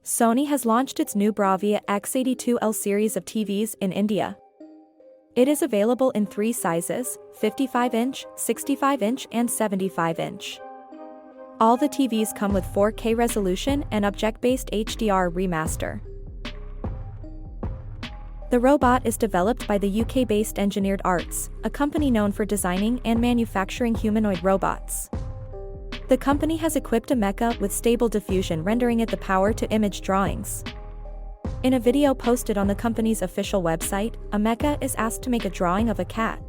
Sony has launched its new Bravia X82L series of TVs in India. It is available in three sizes: 55-inch, 65-inch and 75-inch. All the TVs come with 4K resolution and object-based HDR remaster. The robot is developed by the UK-based Engineered Arts, a company known for designing and manufacturing humanoid robots. The company has equipped a mecha with stable diffusion, rendering it the power-to-image drawings. In a video posted on the company's official website, a mecha is asked to make a drawing of a cat.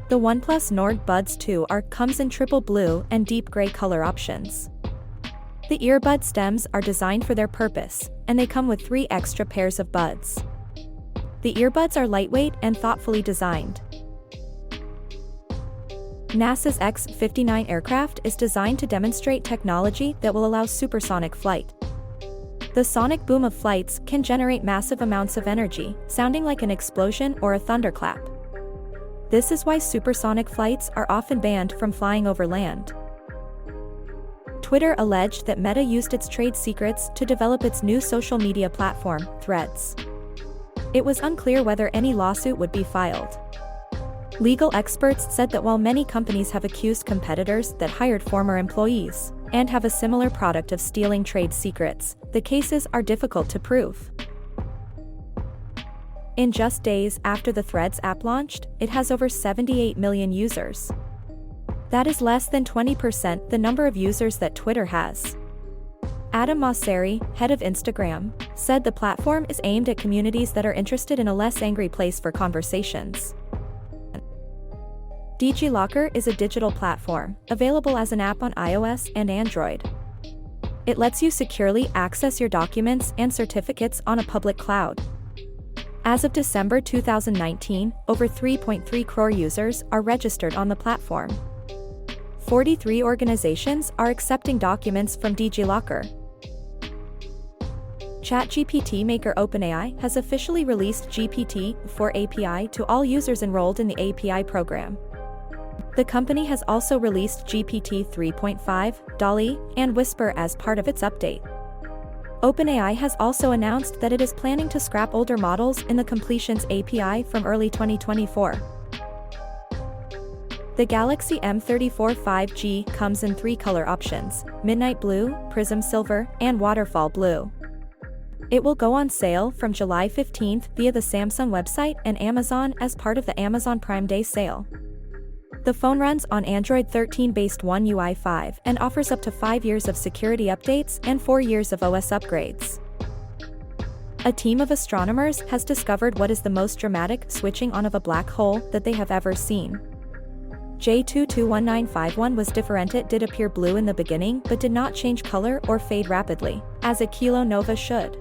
The OnePlus Nord Buds 2 comes in triple blue and deep gray color options. The earbud stems are designed for their purpose, and they come with 3 extra pairs of buds. The earbuds are lightweight and thoughtfully designed. NASA's X-59 aircraft is designed to demonstrate technology that will allow supersonic flight. The sonic boom of flights can generate massive amounts of energy, sounding like an explosion or a thunderclap. This is why supersonic flights are often banned from flying over land. Twitter alleged that Meta used its trade secrets to develop its new social media platform, Threads. It was unclear whether any lawsuit would be filed. Legal experts said that while many companies have accused competitors that hired former employees and have a similar product of stealing trade secrets, the cases are difficult to prove. In just days after the Threads app launched, it has over 78 million users. That is less than 20% the number of users that Twitter has. Adam Mosseri, head of Instagram, said the platform is aimed at communities that are interested in a less angry place for conversations. DigiLocker is a digital platform, available as an app on iOS and Android. It lets you securely access your documents and certificates on a public cloud. As of December 2019, over 3.3 crore users are registered on the platform. 43 organizations are accepting documents from DigiLocker. ChatGPT maker OpenAI has officially released GPT-4 API to all users enrolled in the API program. The company has also released GPT 3.5, DALL-E, and Whisper as part of its update. OpenAI has also announced that it is planning to scrap older models in the Completions API from early 2024. The Galaxy M34 5G comes in 3 color options: Midnight Blue, Prism Silver, and Waterfall Blue. It will go on sale from July 15th via the Samsung website and Amazon as part of the Amazon Prime Day sale. The phone runs on Android 13-based One UI 5 and offers up to 5 years of security updates and 4 years of OS upgrades. A team of astronomers has discovered what is the most dramatic switching on of a black hole that they have ever seen. J221951 was different. It did appear blue in the beginning but did not change color or fade rapidly, as a kilonova should.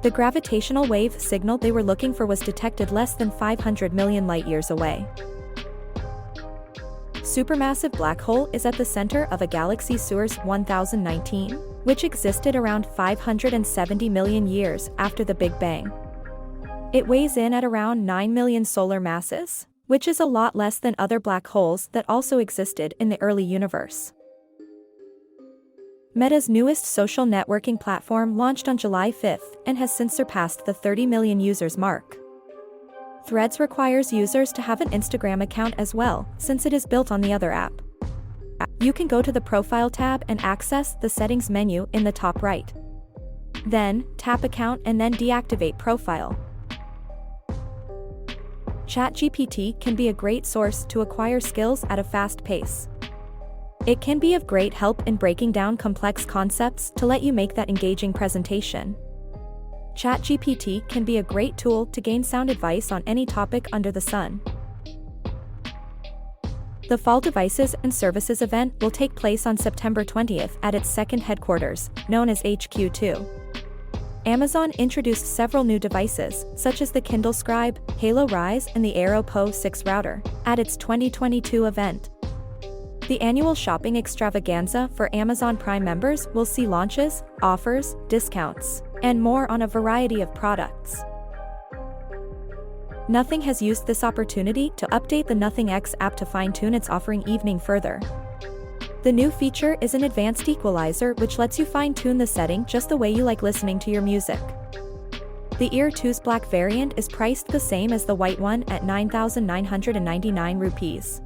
The gravitational wave signal they were looking for was detected less than 500 million light-years away. Supermassive black hole is at the center of a galaxy Source 1019, which existed around 570 million years after the Big Bang. It weighs in at around 9 million solar masses, which is a lot less than other black holes that also existed in the early universe. Meta's newest social networking platform launched on July 5th and has since surpassed the 30 million users mark. Threads requires users to have an Instagram account as well, since it is built on the other app. You can go to the Profile tab and access the Settings menu in the top right. Then, tap Account and then deactivate Profile. ChatGPT can be a great source to acquire skills at a fast pace. It can be of great help in breaking down complex concepts to let you make that engaging presentation. ChatGPT can be a great tool to gain sound advice on any topic under the sun. The Fall Devices and Services event will take place on September 20th at its second headquarters, known as HQ2. Amazon introduced several new devices, such as the Kindle Scribe, Halo Rise, and the Aero Pro 6 router, at its 2022 event. The annual shopping extravaganza for Amazon Prime members will see launches, offers, discounts, and more on a variety of products. Nothing has used this opportunity to update the Nothing X app to fine-tune its offering even further. The new feature is an advanced equalizer which lets you fine-tune the setting just the way you like listening to your music. The Ear 2's black variant is priced the same as the white one at 9,999 rupees.